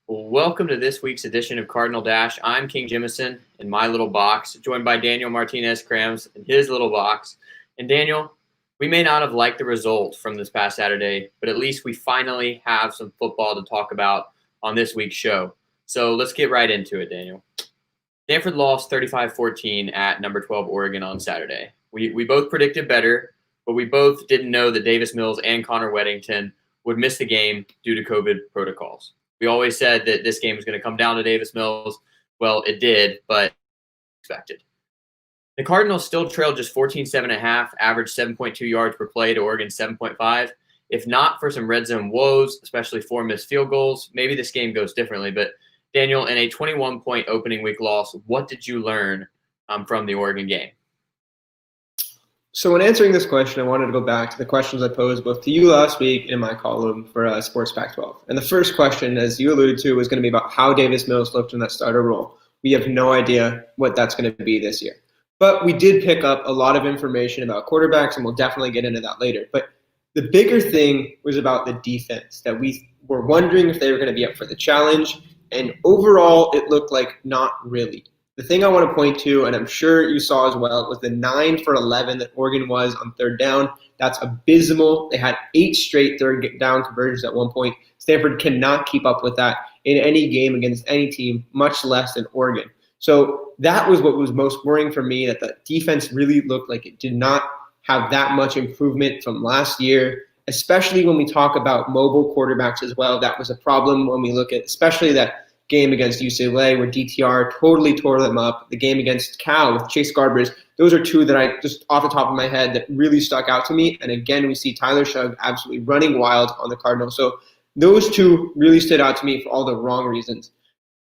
Welcome to this week's edition of Cardinal Dash. I'm King Jimison in my little box, joined by Daniel Martinez Krams in his little box. And Daniel, we may not have liked the result from this past Saturday, but at least we finally have some football to talk about on this week's show. So let's get right into it, Daniel. Stanford lost 35-14 at number 12 Oregon on Saturday. We both predicted better, but we both didn't know that Davis Mills and Connor Weddington would miss the game due to COVID protocols. We always said that this game was going to come down to Davis Mills. Well, it did, but expected. The Cardinals still trailed just 14-7.5, averaged 7.2 yards per play to Oregon's 7.5. If not for some red zone woes, especially 4 missed field goals, maybe this game goes differently. But Daniel, in a 21-point opening week loss, what did you learn from the Oregon game? So when answering this question, I wanted to go back to the questions I posed both to you last week and in my column for Sports Pac-12. And the first question, as you alluded to, was going to be about how Davis Mills looked in that starter role. We have no idea what that's going to be this year. But we did pick up a lot of information about quarterbacks, and we'll definitely get into that later. But the bigger thing was about the defense, that we were wondering if they were going to be up for the challenge. And overall, it looked like not really. The thing I want to point to, and I'm sure you saw as well, was the 9 for 11 that Oregon was on third down. That's abysmal. They had 8 straight third down conversions at one point. Stanford cannot keep up with that in any game against any team, much less than Oregon. So that was what was most worrying for me, that the defense really looked like it did not have that much improvement from last year, especially when we talk about mobile quarterbacks as well. That was a problem when we look at especially that game against UCLA where DTR totally tore them up. The game against Cal with Chase Garbers, those are two that I just off the top of my head that really stuck out to me. And again, we see Tyler Shugg absolutely running wild on the Cardinals. So those two really stood out to me for all the wrong reasons.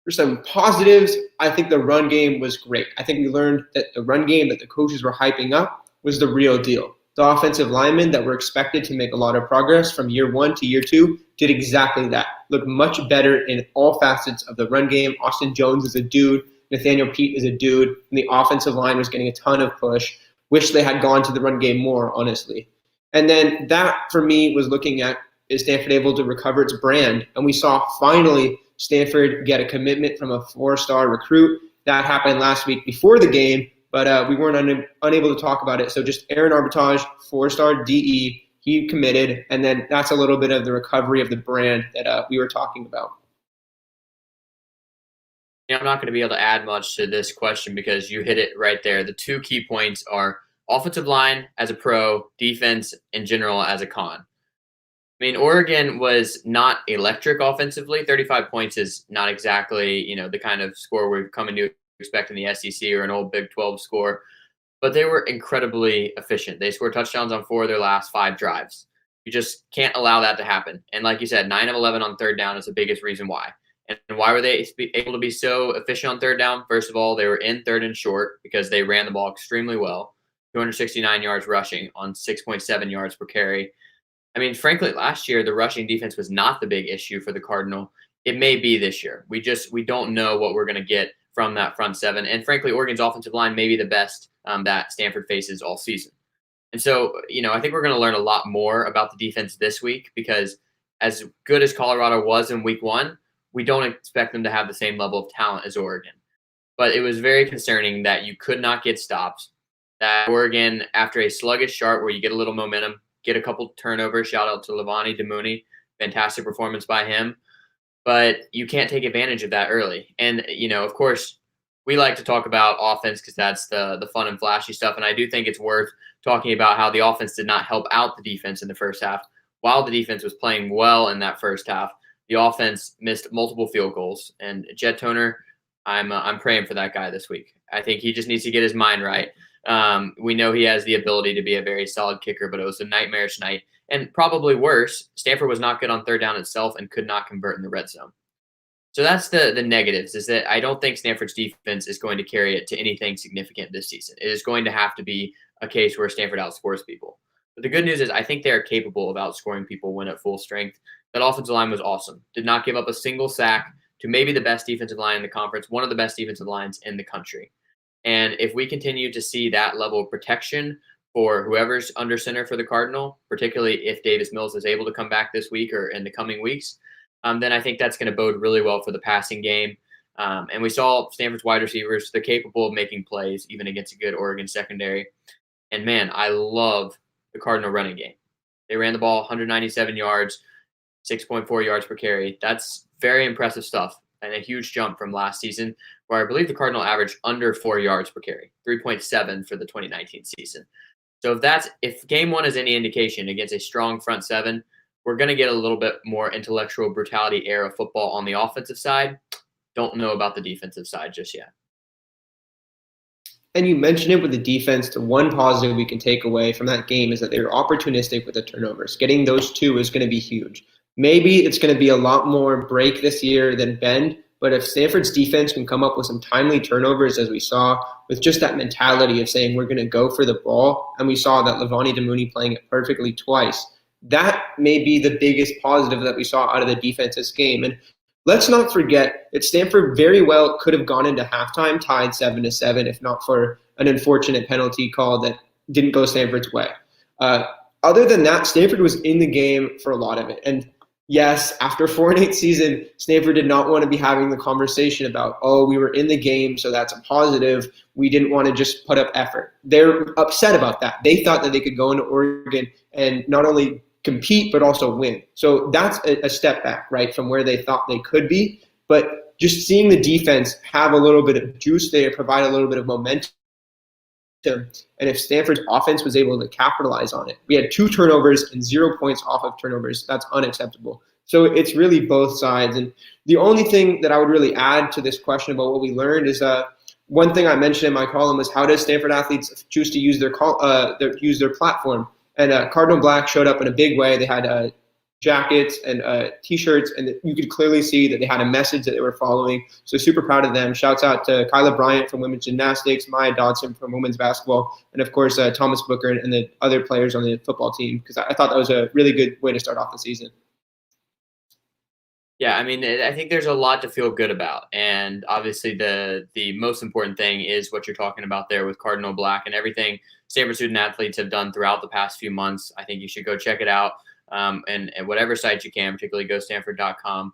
For some positives, I think the run game was great. I think we learned that the run game that the coaches were hyping up was the real deal. The offensive linemen that were expected to make a lot of progress from year 1 to year 2 did exactly that. Looked much better in all facets of the run game. Austin Jones is a dude. Nathaniel Pete is a dude. And the offensive line was getting a ton of push. Wish they had gone to the run game more, honestly. And then that, for me, was looking at, is Stanford able to recover its brand? And we saw finally Stanford get a commitment from a 4-star recruit. That happened last week before the game. But we weren't unable to talk about it. So just Aaron Arbitage, 4-star DE, he committed. And then that's a little bit of the recovery of the brand that we were talking about. Yeah, I'm not going to be able to add much to this question because you hit it right there. The 2 key points are offensive line as a pro, defense in general as a con. I mean, Oregon was not electric offensively. 35 points is not exactly, the kind of score we're coming to expect in the SEC or an old Big 12 score, but they were incredibly efficient. They scored touchdowns on 4 of their last 5 drives. You just can't allow that to happen. And like you said, 9 of 11 on third down is the biggest reason why. And why were they able to be so efficient on third down? First of all, they were in third and short because they ran the ball extremely well. 269 yards rushing on 6.7 yards per carry. I mean, frankly, last year, the rushing defense was not the big issue for the Cardinal. It may be this year. We don't know what we're going to get from that front 7. And frankly, Oregon's offensive line may be the best that Stanford faces all season. And so, I think we're going to learn a lot more about the defense this week because as good as Colorado was in week 1, we don't expect them to have the same level of talent as Oregon. But it was very concerning that you could not get stops, that Oregon, after a sluggish start where you get a little momentum, get a couple turnovers, shout out to Levani Damuni, fantastic performance by him. But you can't take advantage of that early. And, of course, we like to talk about offense because that's the fun and flashy stuff. And I do think it's worth talking about how the offense did not help out the defense in the first half. While the defense was playing well in that first half, the offense missed multiple field goals. And Jet Toner, I'm praying for that guy this week. I think he just needs to get his mind right. We know he has the ability to be a very solid kicker, but it was a nightmarish night. And probably worse, Stanford was not good on third down itself and could not convert in the red zone. So that's the negatives, is that I don't think Stanford's defense is going to carry it to anything significant this season. It is going to have to be a case where Stanford outscores people. But the good news is I think they are capable of outscoring people when at full strength. That offensive line was awesome. Did not give up a single sack to maybe the best defensive line in the conference, one of the best defensive lines in the country. And if we continue to see that level of protection for whoever's under center for the Cardinal, particularly if Davis Mills is able to come back this week or in the coming weeks, then I think that's going to bode really well for the passing game. And we saw Stanford's wide receivers; they're capable of making plays even against a good Oregon secondary. And man, I love the Cardinal running game. They ran the ball 197 yards, 6.4 yards per carry. That's very impressive stuff and a huge jump from last season, where I believe the Cardinal averaged under 4 yards per carry, 3.7 for the 2019 season. So if game one is any indication against a strong front seven, we're going to get a little bit more intellectual brutality era football on the offensive side. Don't know about the defensive side just yet. And you mentioned it with the defense. The one positive we can take away from that game is that they were opportunistic with the turnovers. Getting those two is going to be huge. Maybe it's going to be a lot more break this year than bend, but if Stanford's defense can come up with some timely turnovers, as we saw, with just that mentality of saying we're going to go for the ball, and we saw that Levani Damuni playing it perfectly twice, that may be the biggest positive that we saw out of the defense this game. And let's not forget that Stanford very well could have gone into halftime tied 7-7 if not for an unfortunate penalty call that didn't go Stanford's way. Other than that, Stanford was in the game for a lot of it. And yes, after 4-8 season, Stanford did not want to be having the conversation about, oh, we were in the game, so that's a positive. We didn't want to just put up effort. They're upset about that. They thought that they could go into Oregon and not only compete, but also win. So that's a step back, right, from where they thought they could be. But just seeing the defense have a little bit of juice there, provide a little bit of momentum. And if Stanford's offense was able to capitalize on it, we had 2 turnovers and 0 points off of turnovers. That's unacceptable. So it's really both sides. And the only thing that I would really add to this question about what we learned is one thing I mentioned in my column was how does Stanford athletes choose to use their platform? And Cardinal Black showed up in a big way. They had jackets and T-shirts, and you could clearly see that they had a message that they were following. So super proud of them. Shouts out to Kyla Bryant from women's gymnastics, Maya Dodson from women's basketball, and of course Thomas Booker and the other players on the football team, because I thought that was a really good way to start off the season. Yeah, I mean, I think there's a lot to feel good about, and obviously the most important thing is what you're talking about there with Cardinal Black and everything Stanford student athletes have done throughout the past few months. I think you should go check it out, and whatever site you can, particularly gostanford.com,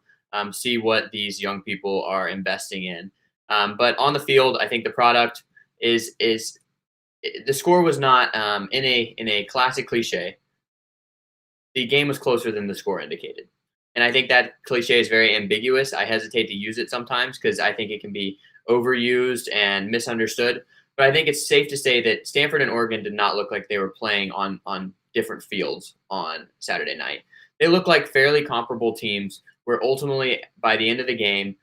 see what these young people are investing in. But on the field, I think the product is the score was not in a classic cliche. The game was closer than the score indicated. And I think that cliche is very ambiguous. I hesitate to use it sometimes because I think it can be overused and misunderstood. But I think it's safe to say that Stanford and Oregon did not look like they were playing on different fields on Saturday night. They looked like fairly comparable teams where ultimately, by the end of the game,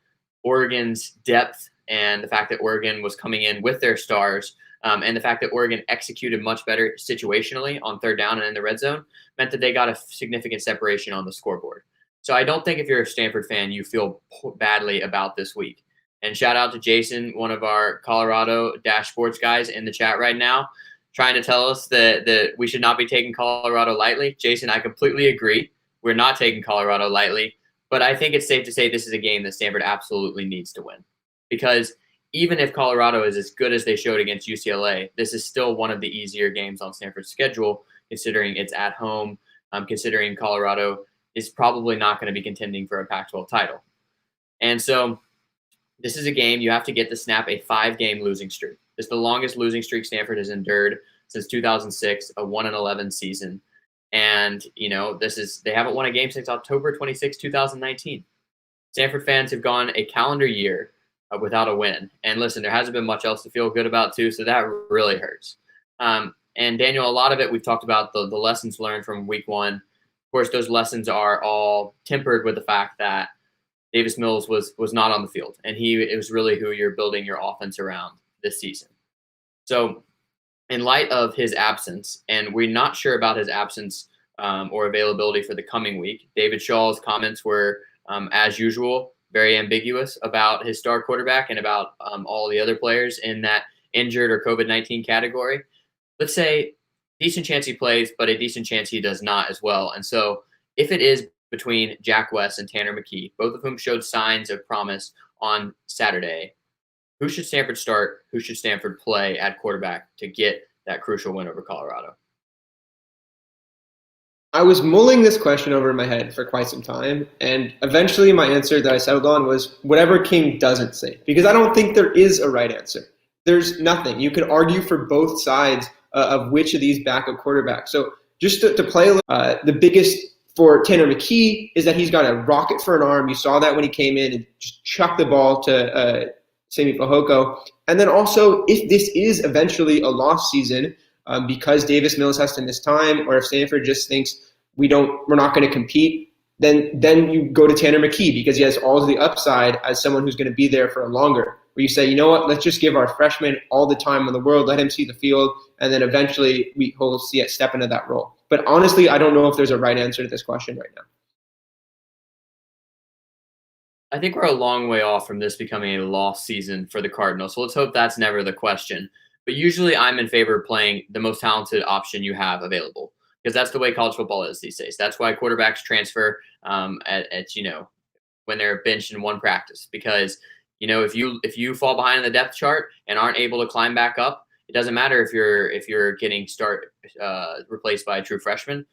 Oregon's depth and the fact that Oregon was coming in with their stars and the fact that Oregon executed much better situationally on third down and in the red zone meant that they got a significant separation on the scoreboard. So I don't think if you're a Stanford fan, you feel badly about this week. And shout out to Jason, one of our Colorado Sports guys in the chat right now, trying to tell us that we should not be taking Colorado lightly. Jason, I completely agree. We're not taking Colorado lightly. But I think it's safe to say this is a game that Stanford absolutely needs to win. Because even if Colorado is as good as they showed against UCLA, this is still one of the easier games on Stanford's schedule, considering it's at home, considering Colorado is probably not going to be contending for a Pac-12 title. And so this is a game you have to get to snap a 5-game losing streak. It's the longest losing streak Stanford has endured since 2006, a 1-11 season. And, they haven't won a game since October 26, 2019. Stanford fans have gone a calendar year without a win. And listen, there hasn't been much else to feel good about too, so that really hurts. And Daniel, a lot of it, we've talked about the lessons learned from week one. Of course, those lessons are all tempered with the fact that Davis Mills was not on the field, and it was really who you're building your offense around this season. So in light of his absence, and we're not sure about his absence or availability for the coming week, David Shaw's comments were, as usual, very ambiguous about his star quarterback and about all the other players in that injured or COVID-19 category. Let's say decent chance he plays, but a decent chance he does not as well. And so if it is between Jack West and Tanner McKee, both of whom showed signs of promise on Saturday, who should Stanford start? Who should Stanford play at quarterback to get that crucial win over Colorado? I was mulling this question over in my head for quite some time, and eventually my answer that I settled on was whatever King doesn't say, because I don't think there is a right answer. There's nothing. You could argue for both sides of which of these backup quarterbacks. So just to play a little, the biggest for Tanner McKee is that he's got a rocket for an arm. You saw that when he came in and just chucked the ball to Sami Fehoko. And then also, if this is eventually a lost season, because Davis Mills has to miss time, or if Stanford just thinks we're not going to compete, then you go to Tanner McKee because he has all of the upside as someone who's going to be there for a longer. Where you say, you know what, let's just give our freshman all the time in the world, let him see the field, and then eventually he'll see it step into that role. But honestly, I don't know if there's a right answer to this question right now. I think we're a long way off from this becoming a lost season for the Cardinals. So let's hope that's never the question. But usually I'm in favor of playing the most talented option you have available, because that's the way college football is these days. That's why quarterbacks transfer when they're benched in one practice, because if you fall behind in the depth chart and aren't able to climb back up, it doesn't matter if you're getting replaced by a true freshman.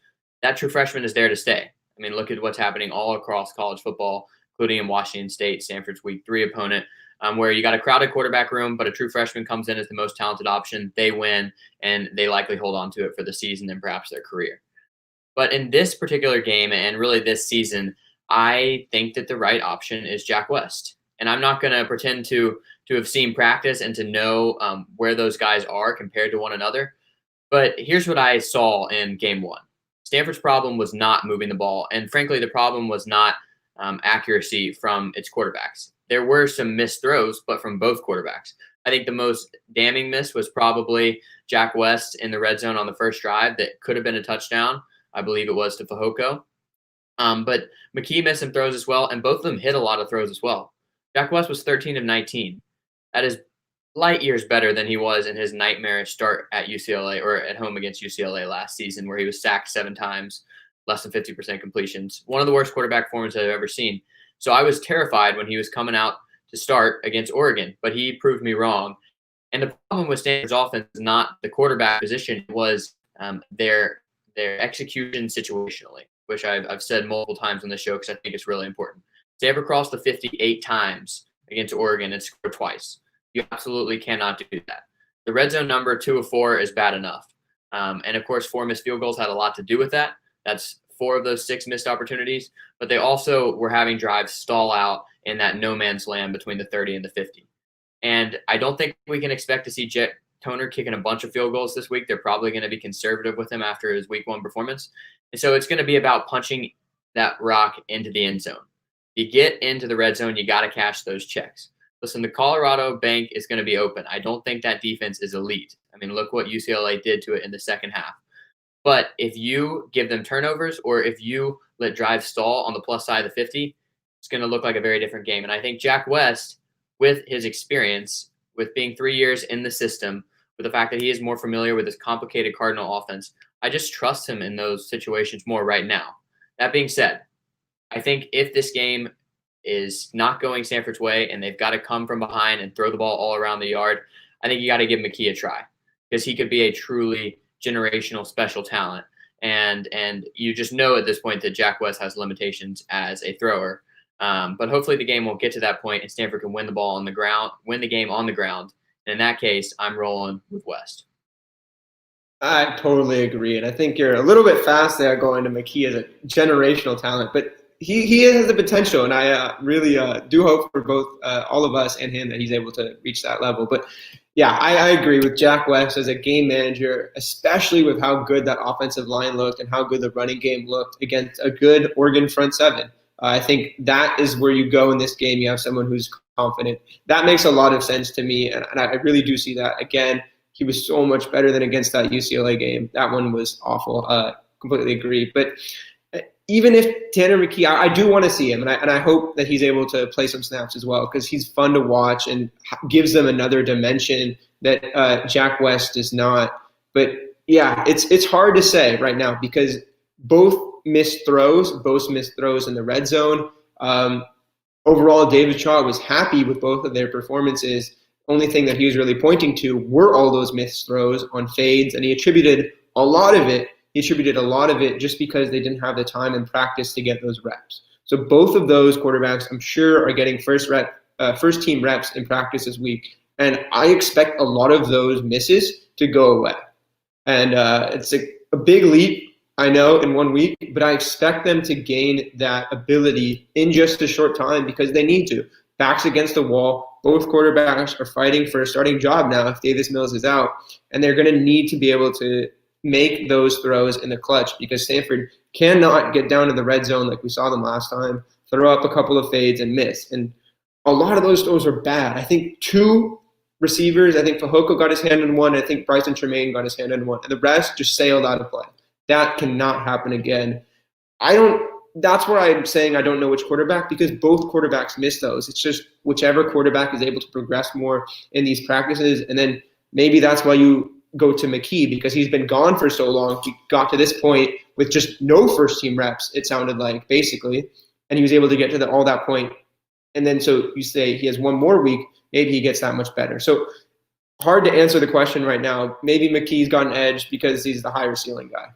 That true freshman is there to stay. I mean, look at what's happening all across college football, including in Washington State, Stanford's Week 3 opponent, where you got a crowded quarterback room, but a true freshman comes in as the most talented option. They win, and they likely hold on to it for the season and perhaps their career. But in this particular game, and really this season, I think that the right option is Jack West. And I'm not going to pretend to have seen practice and to know where those guys are compared to one another. But here's what I saw in game one. Stanford's problem was not moving the ball. And frankly, the problem was not accuracy from its quarterbacks. There were some missed throws, but from both quarterbacks. I think the most damning miss was probably Jack West in the red zone on the first drive that could have been a touchdown. I believe it was to Fehoko. But McKee missed some throws as well, and both of them hit a lot of throws as well. Jack West was 13 of 19. That is light years better than he was in his nightmarish start at UCLA or at home against UCLA last season, where he was sacked 7 times, less than 50% completions. One of the worst quarterback performances I've ever seen. So I was terrified when he was coming out to start against Oregon, but he proved me wrong. And the problem with Stanford's offense is not the quarterback position, it was their execution situationally, which I've said multiple times on the show because I think it's really important. Stanford crossed the 58 times against Oregon and scored twice. You absolutely cannot do that. The red zone number 2 of 4 is bad enough. And of course, 4 missed field goals had a lot to do with that. That's 4 of those 6 missed opportunities. But they also were having drives stall out in that no man's land between the 30 and the 50. And I don't think we can expect to see Jet Toner kicking a bunch of field goals this week. They're probably going to be conservative with him after his week 1 performance. And so it's going to be about punching that rock into the end zone. You get into the red zone, you got to cash those checks. Listen, the Colorado bank is going to be open. I don't think that defense is elite. I mean, look what UCLA did to it in the second half. But if you give them turnovers or if you let drives stall on the plus side of the 50, it's going to look like a very different game. And I think Jack West, with his experience, with being 3 years in the system, with the fact that he is more familiar with this complicated Cardinal offense, I just trust him in those situations more right now. That being said, I think if this game is not going Stanford's way and they've got to come from behind and throw the ball all around the yard, I think you got to give McKee a try because he could be a truly generational special talent. And you just know at this point that Jack West has limitations as a thrower. But hopefully the game won't get to that point and Stanford can win the game on the ground. And in that case, I'm rolling with West. I totally agree. And I think you're a little bit fast there going to McKee as a generational talent, but he has the potential, and I really do hope for both all of us and him that he's able to reach that level. But yeah, I agree with Jack West as a game manager, especially with how good that offensive line looked and how good the running game looked against a good Oregon front seven. I think that is where you go in this game. You have someone who's confident. That makes a lot of sense to me, and I really do see that. Again, he was so much better than against that UCLA game. That one was awful. Completely agree. But even if Tanner McKee, I do want to see him, and I hope that he's able to play some snaps as well because he's fun to watch and gives them another dimension that Jack West does not. But yeah, it's hard to say right now because both missed throws in the red zone. Overall, David Shaw was happy with both of their performances. Only thing that he was really pointing to were all those missed throws on fades, and he attributed a lot of it he attributed a lot of it just because they didn't have the time and practice to get those reps. So both of those quarterbacks, I'm sure, are getting first team reps in practice this week, and I expect a lot of those misses to go away. And it's a big leap, I know, in 1 week, but I expect them to gain that ability in just a short time because they need to. Backs against the wall. Both quarterbacks are fighting for a starting job now if Davis Mills is out, and they're going to need to be able to make those throws in the clutch because Stanford cannot get down to the red zone like we saw them last time, throw up a couple of fades and miss. And a lot of those throws are bad. I think two receivers, I think Fehoko got his hand in one, I think Bryson Tremaine got his hand in one, and the rest just sailed out of play. That cannot happen again. That's where I'm saying I don't know which quarterback because both quarterbacks miss those. It's just whichever quarterback is able to progress more in these practices. And then maybe that's why you go to McKee because he's been gone for so long. He got to this point with just no first team reps, it sounded like, basically. And he was able to get to all that point. And then so you say he has one more week, maybe he gets that much better. So hard to answer the question right now. Maybe McKee's got an edge because he's the higher ceiling guy.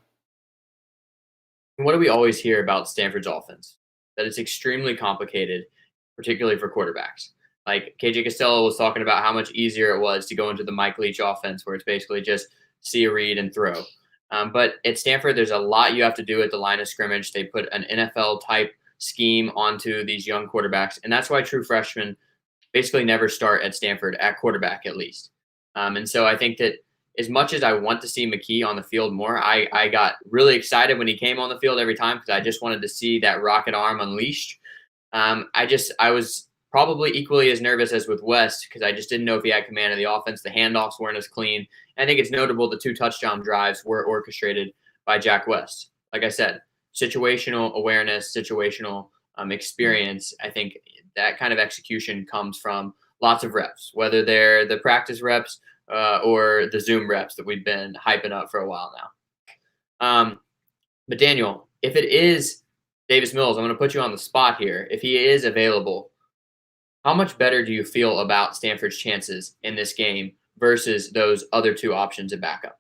What do we always hear about Stanford's offense? That it's extremely complicated, particularly for quarterbacks. Like KJ Costello was talking about how much easier it was to go into the Mike Leach offense, where it's basically just see a read and throw. But at Stanford, there's a lot you have to do at the line of scrimmage. They put an NFL-type scheme onto these young quarterbacks, and that's why true freshmen basically never start at Stanford, at quarterback at least. And so I think that as much as I want to see McKee on the field more, I got really excited when he came on the field every time because I just wanted to see that rocket arm unleashed. I was probably equally as nervous as with West because I just didn't know if he had command of the offense. The handoffs weren't as clean. I think it's notable the 2 touchdown drives were orchestrated by Jack West. Like I said, situational awareness, situational experience. I think that kind of execution comes from lots of reps, whether they're the practice reps or the Zoom reps that we've been hyping up for a while now. But Daniel, if it is Davis Mills, I'm going to put you on the spot here. If he is available, how much better do you feel about Stanford's chances in this game versus those other 2 options at backup?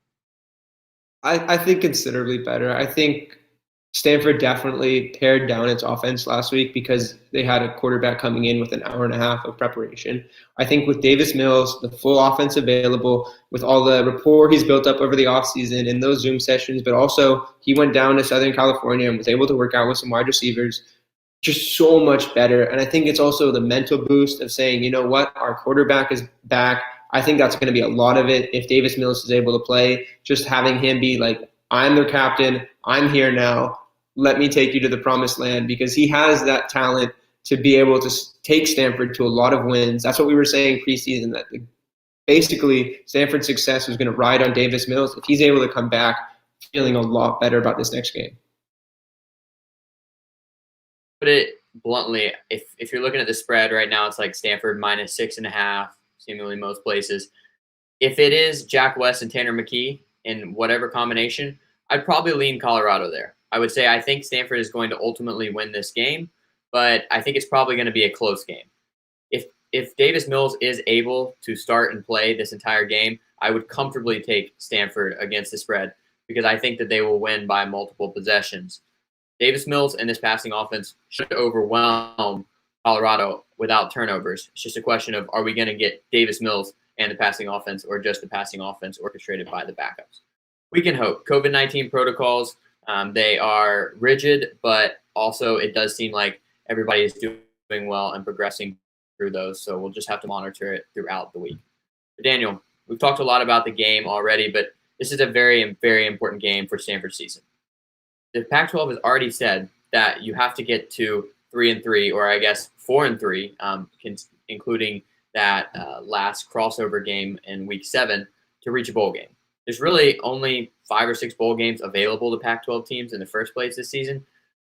I think considerably better. I think Stanford definitely pared down its offense last week because they had a quarterback coming in with an hour and a half of preparation. I think with Davis Mills, the full offense available, with all the rapport he's built up over the offseason in those Zoom sessions, but also he went down to Southern California and was able to work out with some wide receivers, just so much better. And I think it's also the mental boost of saying, you know what, our quarterback is back. I think that's going to be a lot of it if Davis Mills is able to play, just having him be like, I'm their captain, I'm here now. Let me take you to the promised land because he has that talent to be able to take Stanford to a lot of wins. That's what we were saying preseason, that basically Stanford's success was going to ride on Davis Mills. If he's able to come back feeling a lot better about this next game. Put it bluntly, if you're looking at the spread right now, it's like Stanford minus 6.5, seemingly most places. If it is Jack West and Tanner McKee in whatever combination, I'd probably lean Colorado there. I would say I think Stanford is going to ultimately win this game, but I think it's probably going to be a close game. If Davis Mills is able to start and play this entire game, I would comfortably take Stanford against the spread because I think that they will win by multiple possessions. Davis Mills and this passing offense should overwhelm Colorado without turnovers. It's just a question of, are we going to get Davis Mills and the passing offense or just the passing offense orchestrated by the backups? We can hope. COVID-19 protocols, they are rigid, but also it does seem like everybody is doing well and progressing through those. So we'll just have to monitor it throughout the week. But Daniel, we've talked a lot about the game already, but this is a very, very important game for Stanford's season. The Pac-12 has already said that you have to get to 3-3, or I guess 4-3, including that last crossover game in Week 7 to reach a bowl game. There's really only 5 or 6 bowl games available to Pac-12 teams in the first place this season.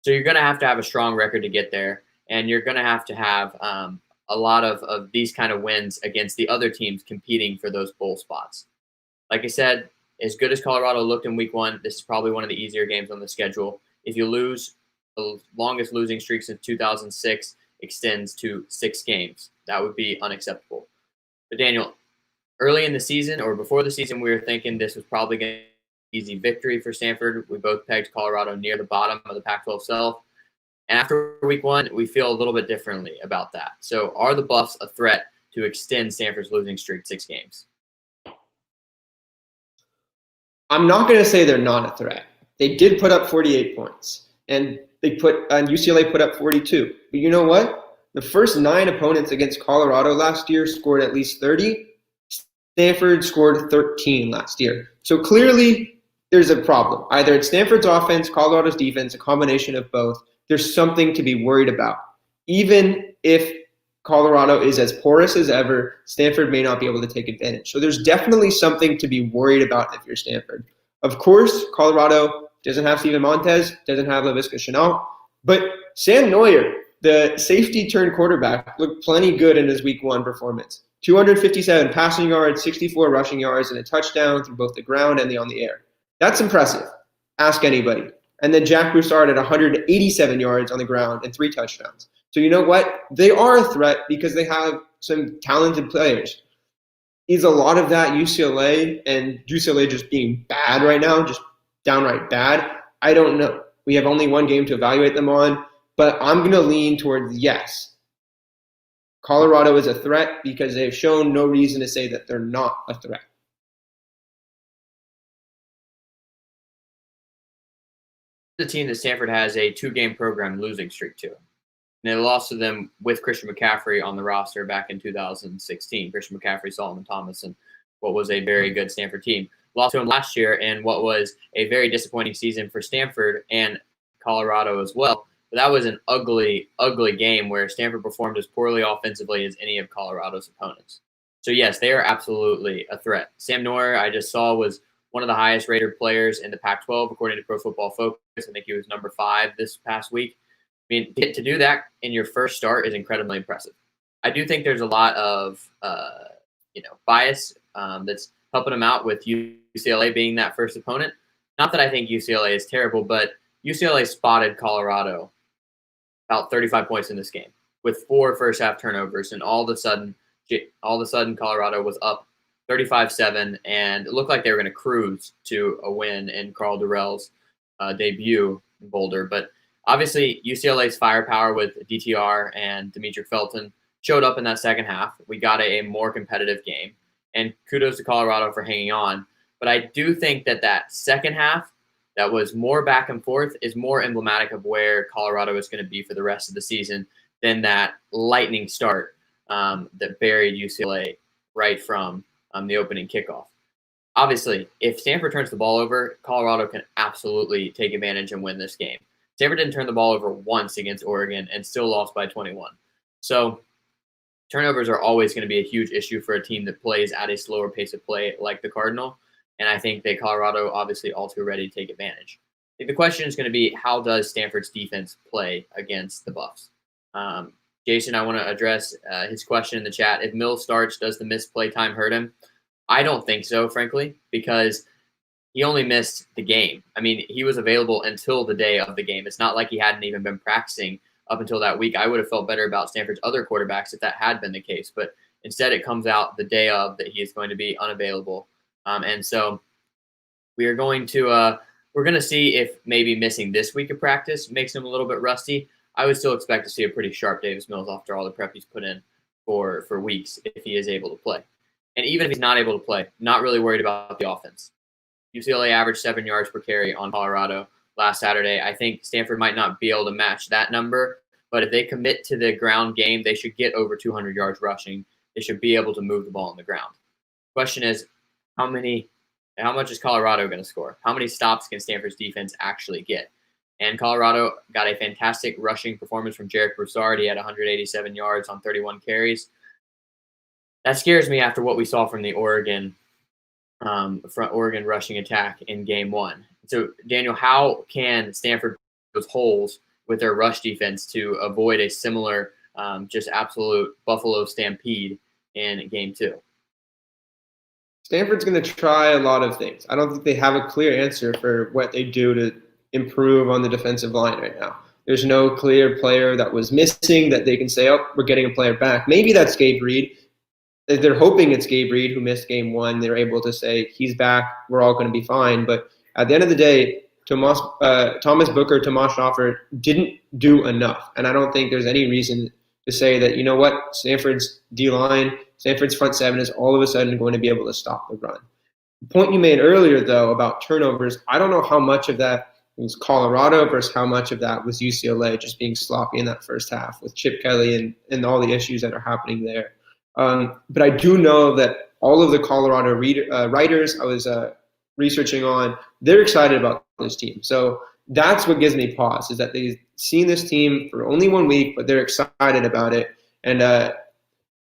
So you're going to have a strong record to get there, and you're going to have a lot of these kind of wins against the other teams competing for those bowl spots. Like I said, as good as Colorado looked in Week 1, this is probably one of the easier games on the schedule. If you lose, the longest losing streak since 2006 extends to 6 games. That would be unacceptable. But Daniel, early in the season or before the season, we were thinking this was probably going to easy victory for Stanford. We both pegged Colorado near the bottom of the Pac-12 South. And after week 1, we feel a little bit differently about that. So are the Buffs a threat to extend Stanford's losing streak to 6 games? I'm not going to say they're not a threat. They did put up 48 points, and UCLA put up 42. But you know what? The first 9 opponents against Colorado last year scored at least 30. Stanford scored 13 last year. So clearly there's a problem. Either it's Stanford's offense, Colorado's defense, a combination of both. There's something to be worried about. Even if Colorado is as porous as ever, Stanford may not be able to take advantage. So there's definitely something to be worried about if you're Stanford. Of course, Colorado doesn't have Steven Montez, doesn't have Laviska Shenault, but Sam Neuer, the safety turned quarterback, looked plenty good in his week 1 performance. 257 passing yards, 64 rushing yards, and a touchdown through both the ground and on the air. That's impressive. Ask anybody. And then Jack Broussard at 187 yards on the ground and 3 touchdowns. So you know what? They are a threat because they have some talented players. Is a lot of that UCLA and UCLA just being bad right now, just downright bad? I don't know. We have only 1 game to evaluate them on, but I'm going to lean towards yes. Colorado is a threat because they've shown no reason to say that they're not a threat. The team that Stanford has a 2-game program losing streak to. And they lost to them with Christian McCaffrey on the roster back in 2016. Christian McCaffrey, Solomon Thomas, and what was a very good Stanford team. Lost to him last year in what was a very disappointing season for Stanford and Colorado as well. But that was an ugly, ugly game where Stanford performed as poorly offensively as any of Colorado's opponents. So, yes, they are absolutely a threat. Sam Neuer, I just saw, was one of the highest rated players in the Pac-12, according to Pro Football Focus. I think he was number 5 this past week. I mean, to do that in your first start is incredibly impressive. I do think there's a lot of, bias that's helping him out with UCLA being that first opponent. Not that I think UCLA is terrible, but UCLA spotted Colorado about 35 points in this game with 4 first-half turnovers, and all of a sudden, Colorado was up 35-7, and it looked like they were going to cruise to a win in Karl Dorrell's debut in Boulder. But obviously, UCLA's firepower with DTR and Demetri Felton showed up in that second half. We got a more competitive game, and kudos to Colorado for hanging on. But I do think that second half that was more back and forth is more emblematic of where Colorado is going to be for the rest of the season than that lightning start that buried UCLA right from the opening kickoff. Obviously, if Stanford turns the ball over, Colorado can absolutely take advantage and win this game. Stanford didn't turn the ball over once against Oregon and still lost by 21. So turnovers are always going to be a huge issue for a team that plays at a slower pace of play like the Cardinal. And I think that Colorado obviously all too ready to take advantage. I think the question is going to be, how does Stanford's defense play against the Buffs? Jason, I want to address his question in the chat. If Mills starts, does the missed play time hurt him? I don't think so, frankly, because he only missed the game. I mean, he was available until the day of the game. It's not like he hadn't even been practicing up until that week. I would have felt better about Stanford's other quarterbacks if that had been the case. But instead, it comes out the day of that he is going to be unavailable. And so we are going to we're going to see if maybe missing this week of practice makes him a little bit rusty. I would still expect to see a pretty sharp Davis Mills after all the prep he's put in for weeks if he is able to play. And even if he's not able to play, not really worried about the offense. UCLA averaged 7 yards per carry on Colorado last Saturday. I think Stanford might not be able to match that number, but if they commit to the ground game, they should get over 200 yards rushing. They should be able to move the ball on the ground. Question is, how much is Colorado going to score? How many stops can Stanford's defense actually get? And Colorado got a fantastic rushing performance from Jarek Broussard. He had 187 yards on 31 carries. That scares me after what we saw from the Oregon rushing attack in game 1. So, Daniel, how can Stanford those holes with their rush defense to avoid a similar just absolute Buffalo stampede in game 2? Stanford's going to try a lot of things. I don't think they have a clear answer for what they do to improve on the defensive line right now. There's no clear player that was missing that they can say, oh, we're getting a player back. Maybe that's Gabe Reed. They're hoping it's Gabe Reed who missed game 1. They're able to say, he's back, we're all going to be fine. But at the end of the day, Thomas Booker, Tomas Schaffer didn't do enough. And I don't think there's any reason to say that, you know what, Stanford's D-line, Stanford's front seven is all of a sudden going to be able to stop the run. The point you made earlier, though, about turnovers, I don't know how much of that was Colorado versus how much of that was UCLA just being sloppy in that first half with Chip Kelly and all the issues that are happening there. But I do know that all of the Colorado writers I was researching on, they're excited about this team. So that's what gives me pause, is that they've seen this team for only 1 week, but they're excited about it. And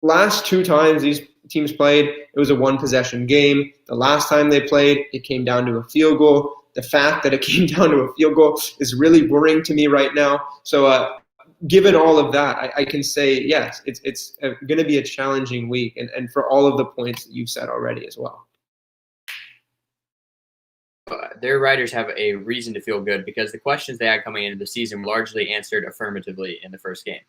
last 2 times these teams played, it was a 1-possession game. The last time they played, it came down to a field goal. The fact that it came down to a field goal is really worrying to me right now. So given all of that, I can say, yes, it's going to be a challenging week, and for all of the points that you've said already as well. Their writers have a reason to feel good because the questions they had coming into the season were largely answered affirmatively in the first game.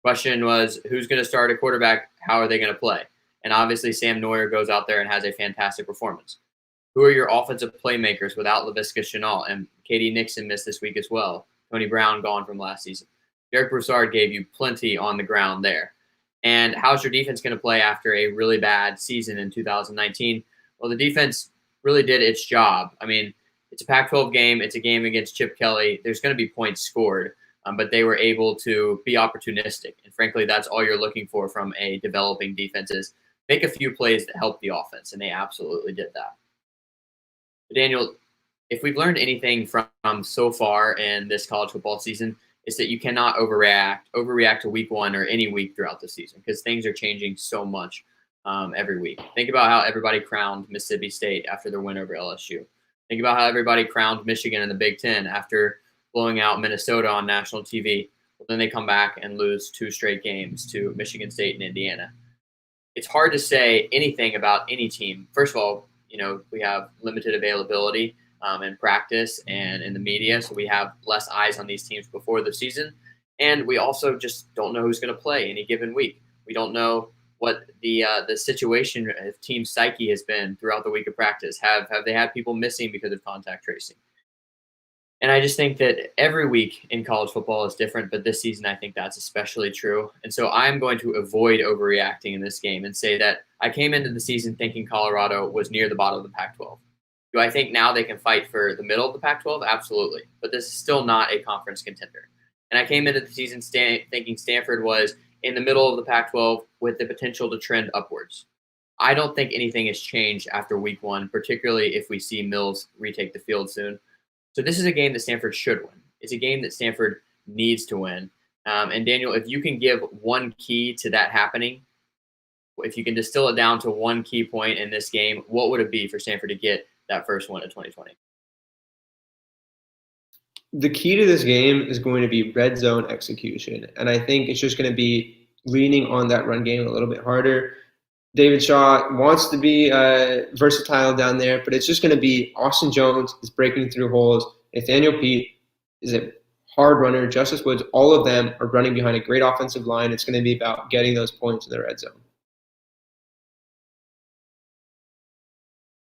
The question was, who's going to start a quarterback? How are they going to play? And obviously, Sam Neuer goes out there and has a fantastic performance. Who are your offensive playmakers without Laviska Shenault? And Katie Nixon missed this week as well. Tony Brown gone from last season. Derek Broussard gave you plenty on the ground there. And how's your defense going to play after a really bad season in 2019? Well, the defense really did its job. I mean, it's a Pac-12 game. It's a game against Chip Kelly. There's going to be points scored, but they were able to be opportunistic. And frankly, that's all you're looking for from a developing defense is make a few plays that help the offense, and they absolutely did that. But Daniel, if we've learned anything from so far in this college football season, it's that you cannot overreact to week 1 or any week throughout the season because things are changing so much every week. Think about how everybody crowned Mississippi State after their win over LSU. Think about how everybody crowned Michigan in the Big Ten after blowing out Minnesota on national TV. Well, then they come back and lose 2 straight games to Michigan State and Indiana. It's hard to say anything about any team. First of all, we have limited availability in practice and in the media, so we have less eyes on these teams before the season. And we also just don't know who's going to play any given week. We don't know what the situation of team psyche has been throughout the week of practice. Have they had people missing because of contact tracing? And I just think that every week in college football is different, but this season I think that's especially true. And so I'm going to avoid overreacting in this game and say that I came into the season thinking Colorado was near the bottom of the Pac-12. Do I think now they can fight for the middle of the Pac-12? Absolutely. But this is still not a conference contender. And I came into the season thinking Stanford was in the middle of the Pac-12 with the potential to trend upwards. I don't think anything has changed after week 1, particularly if we see Mills retake the field soon. So this is a game that Stanford should win. It's a game that Stanford needs to win. And Daniel, if you can give one key to that happening, if you can distill it down to one key point in this game, what would it be for Stanford to get that first one of 2020? The key to this game is going to be red zone execution. And I think it's just going to be leaning on that run game a little bit harder. David Shaw wants to be versatile down there, but it's just going to be Austin Jones is breaking through holes. Nathaniel Pete is a hard runner. Justice Woods, all of them are running behind a great offensive line. It's going to be about getting those points in the red zone.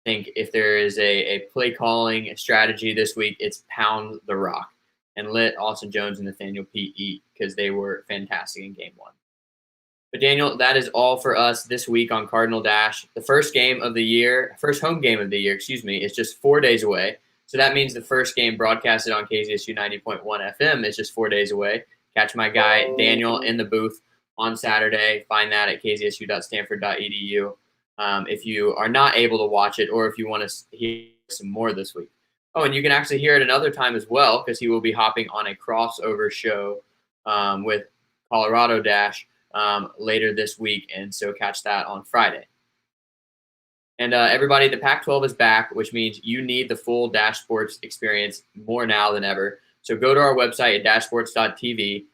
I think if there is a play calling strategy this week, it's pound the rock and let Austin Jones and Nathaniel Pete eat because they were fantastic in game 1. But Daniel, that is all for us this week on Cardinal Dash. The first home game of the year, is just 4 days away. So that means the first game broadcasted on KZSU 90.1 FM is just 4 days away. Catch my guy Daniel in the booth on Saturday. Find that at kzsu.stanford.edu. If you are not able to watch it or if you want to hear some more this week. Oh, and you can actually hear it another time as well because he will be hopping on a crossover show with Colorado Dash later this week, and so catch that on Friday. And everybody, the Pac-12 is back, which means you need the full Dash Sports experience more now than ever. So go to our website at dashsports.tv.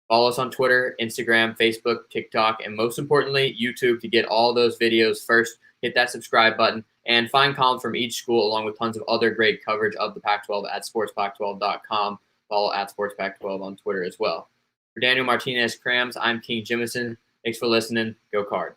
Follow us on Twitter, Instagram, Facebook, TikTok, and most importantly, YouTube to get all those videos first. Hit that subscribe button and find columns from each school along with tons of other great coverage of the Pac-12 at sportspac12.com. Follow at sportspac12 on Twitter as well. For Daniel Martinez-Krams, I'm King Jimison. Thanks for listening. Go Card.